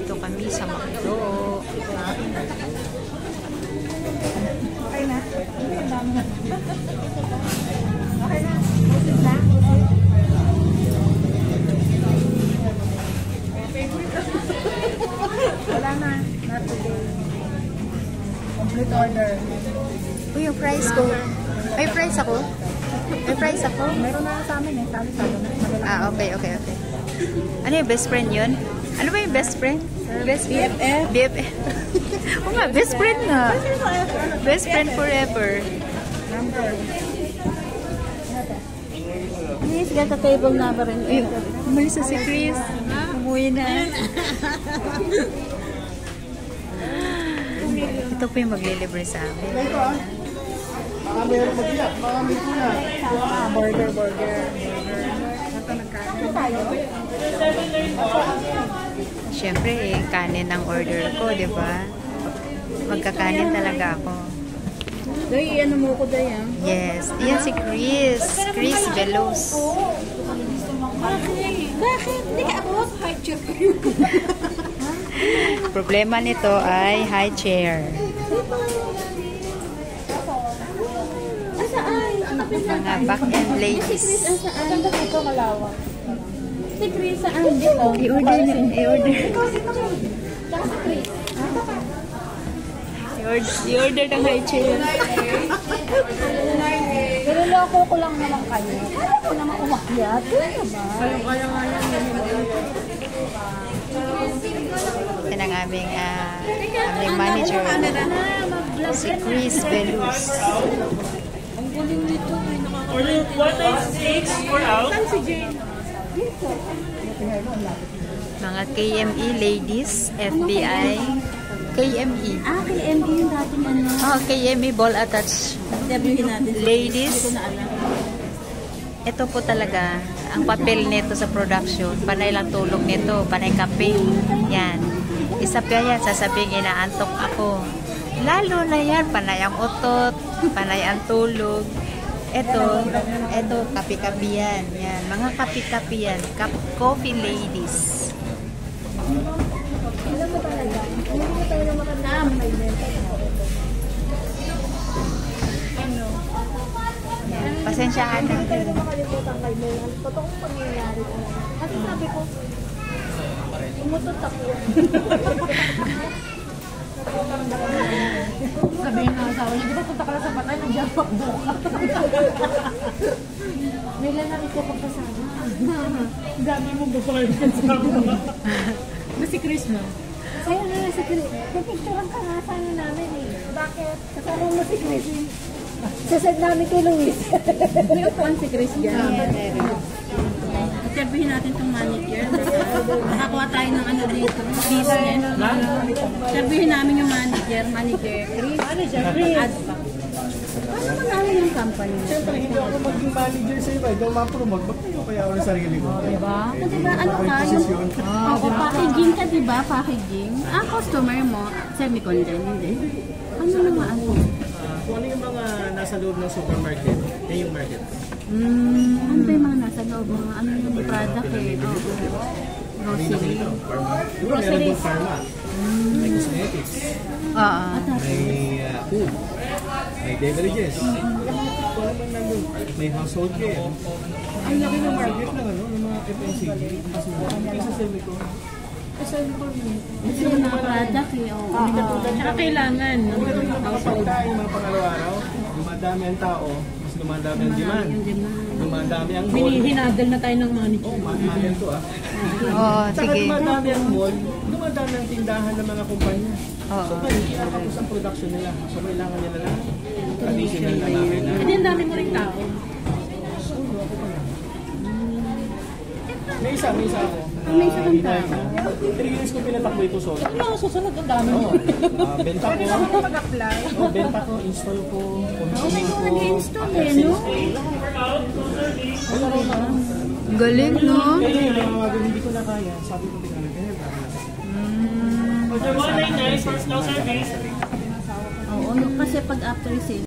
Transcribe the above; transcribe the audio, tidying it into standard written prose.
Ito kami sa McDo. Okay na? Okay na? Wala na. Not today. Complete order. Uy, yung price ko. May price ako? May price ako? Meron na sa amin eh. Salo-salo. Ah, okay. Ano yung best friend yun? Ano ba yung best friend? Best BFF? BFF. Oo nga, best friend nga. Best friend forever. Number. Please get a table number and enter. Umalis na si Chris. Umuwi na. Ito po yung maglilibre sa amin. Baka mayroon mag-iyak, baka may kuna. Burger. Ito nagkain tayo. Siyempre, kanin ang order ko, di ba? Magkakanin talaga ako. Doy, ano mo ko doy ah? Yes. Yan si Chris. Chris Velos. Bakit? Hindi ka abot? High chair kayo. Problema nito ay high chair. Asaan? Mga back-end ladies. Asaan? Ganda dito malawak. Si Chris saan? Dito. I-order niya. Tsaka si Chris. I-order ng high chair. Pero loko ko lang naman kayo. Kaya ko naman umakyat. Kaya ba? Kaya nga yan. Yan ang aming manager. Si Chris Velos. Ang galing nito. Order 196 for out. Saan si Jane? Dito. Mga KME ladies, FBI, KME. KME yung dating ano. Oh, KME ball attach. Interviewin natin. Ladies, Hindi ko na alam. ito po talaga ang papel nito sa production. Panay lang tulog nito, panay kape. Yan. Isa pa yan, sasabihin inaantok ako. Lalo na yan, panay ang utot, panay ang tulog. Ito, kape-kape yan. Yan. Mga kape-kape yan. Coffee ladies. Alam mo talaga, hindi ko tayo na makandam. Pasensyahan na. Hindi tayo na makalimutan kay Mel. Ang totoong pangyayari ko. Kasi sabi ko, umutot ako. Sabihin ng asawa niya, di ba punta ka lang sa patay, nandiyan pa buka. May lalaki ko pagkasama. Dami mo gusto kayo kasama. Na si Chris na? Kaya na si Chris. Pipicturean ka nga sana namin eh. Bakit? Kasama mo si Chris. Sasad namin kay Luis. May upuan si Chris dyan. Interviewin natin itong manager. Nakakuha tayo ng ano dito. Business. Interviewin namin yung manager. Chris. Add pa. Paano mo namin yung company? Siyempre, hindi ako maging manager sa iba. Hindi ako ma-promote. Ba't tayo kaya ako ng sarili ko? Diba? Diba? Ano ka? Oo, packaging ka, diba? Packaging. Ang customer mo, semi-content, hindi? Ano naman ano? Kung ano yung mga nasa loob ng supermarket, yan yung market. Ano ba yung mga nasa loob? Mga ano yung product eh? Grocery. Diba, meron doon pharma. May cosmetics. May food. May beverages. Kung ano man nandun. May household care. Ang laki ng market ng ano, ng mga FMCG. Kasi sa Semico. Kasi yung mga product eh. Tsaka kailangan. Household tayo mga pangalaw-araw. Dumadami ang tao. Mas dumadami ang demand. Dumadami ang mall. Hinadal na tayo ng manager. Oh, mahal to ah. Oo, Saka sige. dumadami ang mall. Dumadami ang tindahan ng mga kumpanya. Oo. So, kaya tapos ang production nila. So, kailangan nila lang additional na makina. Hindi, ang dami mo rin tao. May isa ako. May isa kang tao. 3 years ko pinatakbo ito solo. Ano, susunod ang dami mo. Benta ko. mag-apply. Benta ko, install ko, commissioning ko. Nag-install eh, no? Galing, no? Kaya hindi ko na kaya. Sabi ko, tingnan kaya Order 199 first no service. Oo, kasi pag after sale,